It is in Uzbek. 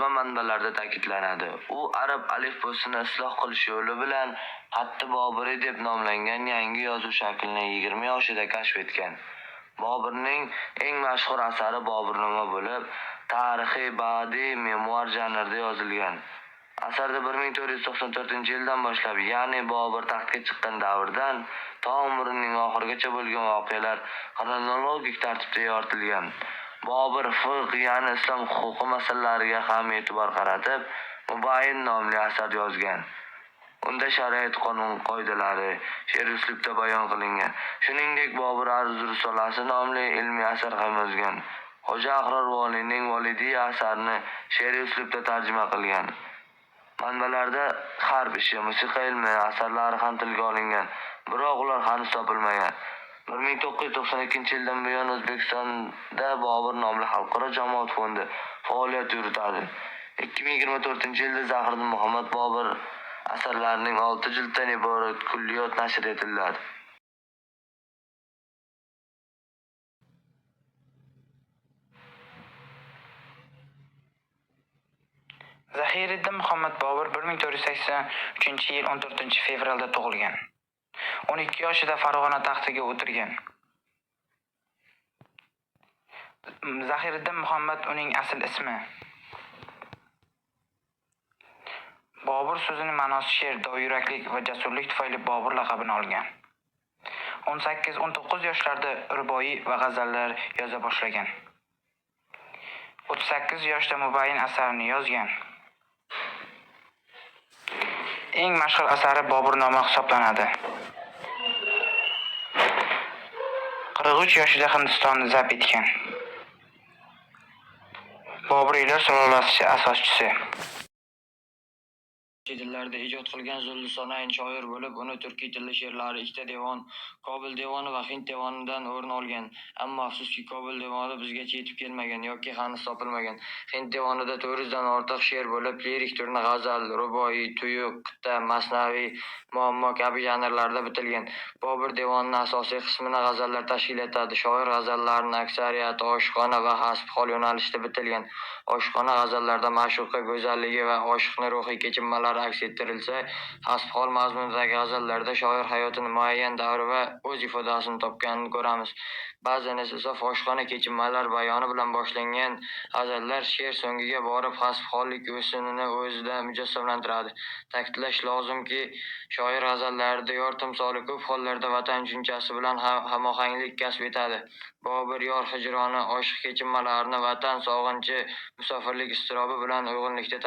yozma manbalarda ta'kidlanadi. U arab alifbosini isloh qilish yo'li bilan xatti Boburiy deb nomlangan yangi yozuv shaklini 20 yoshida kashf etgan. Boburning eng mashhur asari Boburnoma bo'lib, tarixiy badiiy memuar janrida yozilgan. Asarda 1494-yildan boshlab, ya'ni Bobur taxtga chiqqan davrdan to umrining oxirigacha bo'lgan voqealar xronologik tartibda yoritilgan. Bobur fiqh, ya'ni islom huquqi masalalariga ham e'tibor qaratib, Mubayyin nomli asar yozgan. Unda shariat qonun qoidalari she'r uslubida bayon qilingan. Shuningdek, Bobur Arz risolasi nomli ilmiy asar ham yozgan. Xo'ja Ahror Voliyning Volidiy asarini she'r uslubida tarjima qilgan. Manbalarda harb ishi, musiqa ilmi asarlari ham tilga olingan, biroq ular hanuz topilmagan. 1992-yildan buyon O'zbekistonda Bobur nomli xalqaro jamoat fondi faoliyat yuritadi. 2024-yilda Zahiriddin Muhammad Bobur asarlarining 6 jilddan iborat kulliyot nashr etiladi. Zahiriddin Muhammad Bobur 1483-yil 14-fevralda tug'ilgan. 12 yoshida Farg'ona taxtiga o'tirgan. Zahiriddin Muhammad uning asl ismi. Bobur so'zining ma'nosi she'r, dovyuraklik va jasurlik tufayli Bobur laqabini olgan. 18-19 yoshlarida ruboiy va g'azallar yoza boshlagan. 38 yoshda Mubayyin asarini yozgan. Eng mashhur asari Boburnoma hisoblanadi. 43 yoshida Hindistonni zabt etgan. Boburiylar sulolasi asoschisi. Chet tillarda ijod qilgan Zullisonayn shoir bo'lib, uni turkiy tilli she'rlari ikkita devon, Kobul devoni va Hind devonidan o'rin olgan. Ammo afsuski, Kobul devoni bizgacha yetib kelmagan yoki hanuz topilmagan. Hind devonida 400 dan ortiq she'r bo'lib, lirik turni g'azal, ruboiy, tuyuq, qita, masnaviy, muammo kabi janrlarda bitilgan. Bobur devonining asosiy qismini g'azallar tashkil etadi. Shoir g'azallarining aksariyati oshiqona va hasbhol yo'nalishda bitilgan. Oshiqona g'azallarda ma'shuqa go'zalligi va oshiqning ruhiy kechinmalari aks ettirilsa, hasbhol mazmundagi g'azallarda shoir hayotining muayyan davri va o'z ifodasini topganini ko'ramiz. Ba'zan esa oshiqona kechinmalar bayoni bilan boshlangan g'azallar she'r so'ngiga borib hasbhollik yo'sinini o'zida mujassamlantiradi. Ta'kidlash lozimki, shoir g'azallarida yor timsoli ko'p hollarda vatan tushunchasi bilan hamohanglik kasb etadi. Bobur yor hijroni, oshiq kechinmalarini vatan sog'inchi, musofirlik iztirobi bilan uyg'unlikda